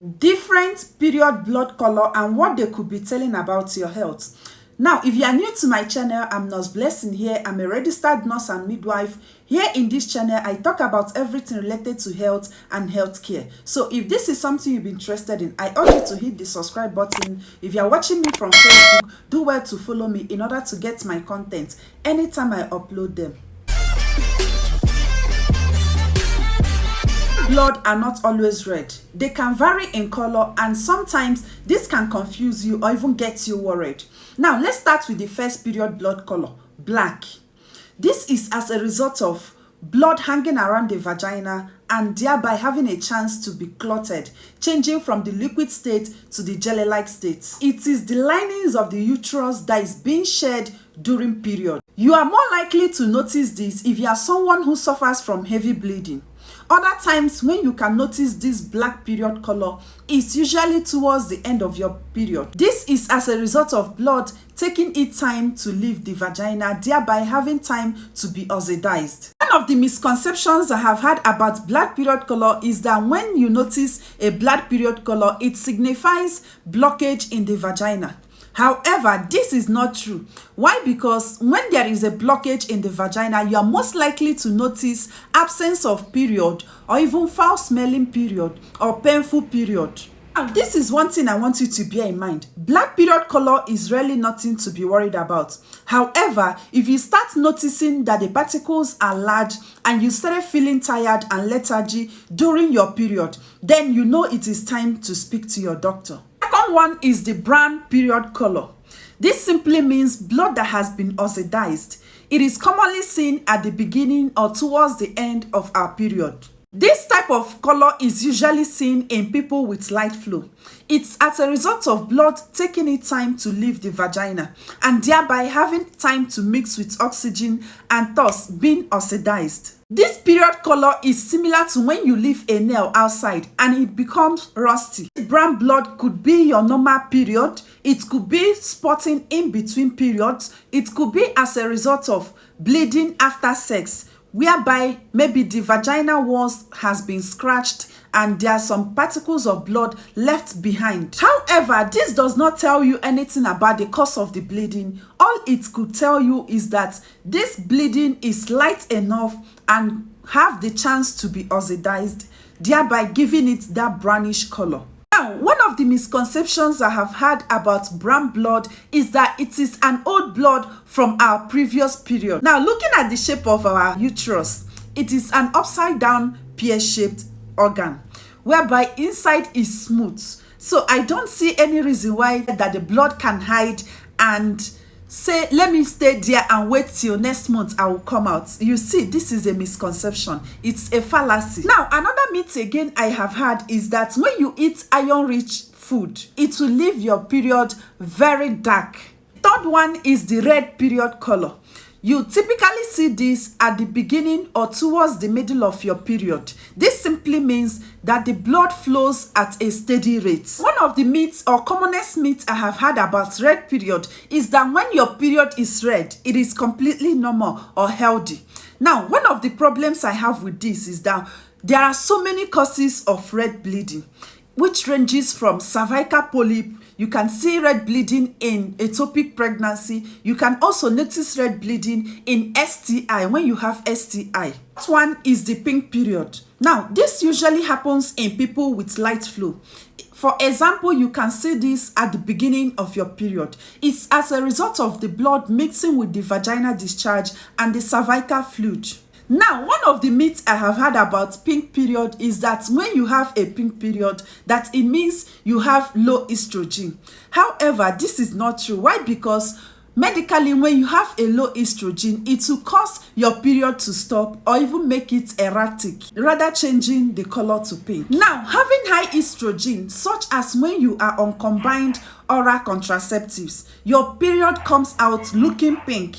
Different period blood color and what they could be telling about your health. Now, if you are new to my channel, I'm Nurse Blessing here. I'm a registered nurse and midwife. Here in this channel, I talk about everything related to health and healthcare. So if this is something you've been interested in, I urge you to hit the subscribe button. If you are watching me from Facebook, do well to follow me in order to get my content anytime I upload them. Blood are not always red. They can vary in color, and sometimes this can confuse you or even get you worried. Now, let's start with the first period blood color, black. This is as a result of blood hanging around the vagina and thereby having a chance to be clotted, changing from the liquid state to the jelly-like state. It is the linings of the uterus that is being shed during period. You are more likely to notice this if you are someone who suffers from heavy bleeding. Other times when you can notice this black period color is usually towards the end of your period. This is as a result of blood taking its time to leave the vagina, thereby having time to be oxidized. One of the misconceptions I have had about black period color is that when you notice a black period color, it signifies blockage in the vagina. However, this is not true. Why? Because when there is a blockage in the vagina, you are most likely to notice absence of period or even foul-smelling period or painful period. And this is one thing I want you to bear in mind. Black period color is really nothing to be worried about. However, if you start noticing that the particles are large and you started feeling tired and lethargy during your period, then you know it is time to speak to your doctor. Second one is the brown period color. This simply means blood that has been oxidized. It is commonly seen at the beginning or towards the end of our period. This type of color is usually seen in people with light flow. It's as a result of blood taking its time to leave the vagina and thereby having time to mix with oxygen and thus being oxidized. This period color is similar to when you leave a nail outside and it becomes rusty. Brown blood could be your normal period. It could be spotting in between periods. It could be as a result of bleeding after sex, whereby maybe the vagina walls has been scratched and there are some particles of blood left behind. However, this does not tell you anything about the cause of the bleeding. All it could tell you is that this bleeding is light enough and have the chance to be oxidized, thereby giving it that brownish color. Now, one of the misconceptions I have had about brown blood is that it is an old blood from our previous period. Now, looking at the shape of our uterus, it is an upside down pear-shaped organ, whereby inside is smooth. So I don't see any reason why that the blood can hide and say, let me stay there and wait till next month I will come out. You see, this is a misconception. It's a fallacy. Now, another myth again I have had is that when you eat iron-rich food, it will leave your period very dark. Third one is the red period color. You typically see this at the beginning or towards the middle of your period. This simply means that the blood flows at a steady rate. One of the myths or commonest myths I have had about red period is that when your period is red, it is completely normal or healthy. Now, one of the problems I have with this is that there are so many causes of red bleeding, which ranges from cervical polyp. You can see red bleeding in ectopic pregnancy. You can also notice red bleeding in STI when you have STI. That one is the pink period. Now, this usually happens in people with light flow. For example, you can see this at the beginning of your period. It's as a result of the blood mixing with the vaginal discharge and the cervical fluid. Now, one of the myths I have heard about pink period is that when you have a pink period, that it means you have low estrogen. However, this is not true. Why? Because medically, when you have a low estrogen, it will cause your period to stop or even make it erratic, rather changing the color to pink. Now, having high estrogen, such as when you are on combined oral contraceptives, your period comes out looking pink,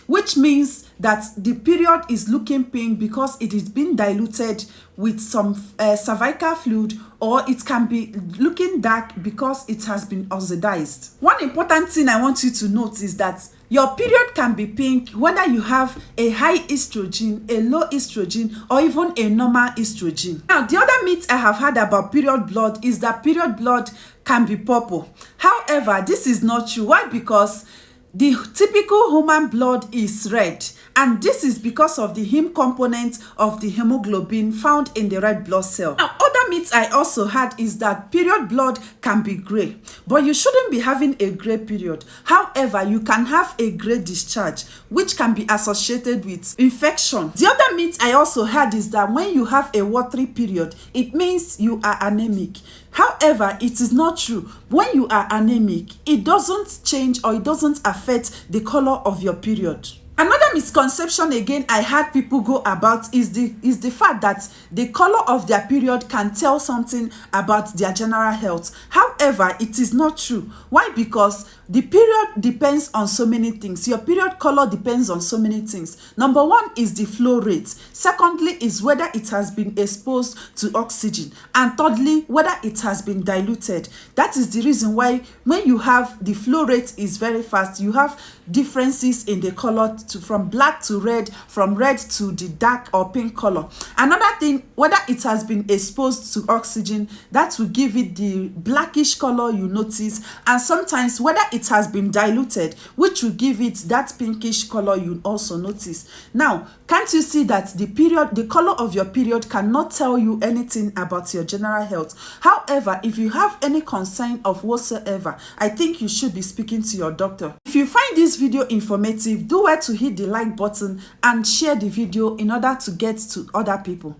which means that the period is looking pink because it is being diluted with some cervical fluid, or it can be looking dark because it has been oxidized. One important thing I want you to note is that Your period can be pink whether you have a high estrogen, a low estrogen, or even a normal estrogen. Now, the other myth I have heard about period blood is that period blood can be purple. However, this is not true. Why? Because the typical human blood is red, and this is because of the heme component of the hemoglobin found in the red blood cell. Now, other myths I also had is that period blood can be gray, but you shouldn't be having a gray period. However, you can have a gray discharge, which can be associated with infection. The other myth I also had is that when you have a watery period, it means you are anemic. However, it is not true. When you are anemic, it doesn't change or it doesn't affect the color of your period. Another misconception again I had people go about is the fact that the color of their period can tell something about their general health. However, it is not true. Why? Because the period depends on so many things. Your period color depends on so many things. Number one is the flow rate. Secondly is whether it has been exposed to oxygen. And thirdly, whether it has been diluted. That is the reason why when you have the flow rate is very fast, you have differences in the color from black to red, from red to the dark or pink color. Another thing, whether it has been exposed to oxygen, that will give it the blackish color you notice, and sometimes whether it has been diluted, which will give it that pinkish color you also notice. Now, can't you see that the color of your period cannot tell you anything about your general health? However, if you have any concern of whatsoever, I think you should be speaking to your doctor. If you find this video informative, do well to hit the like button and share the video in order to get to other people.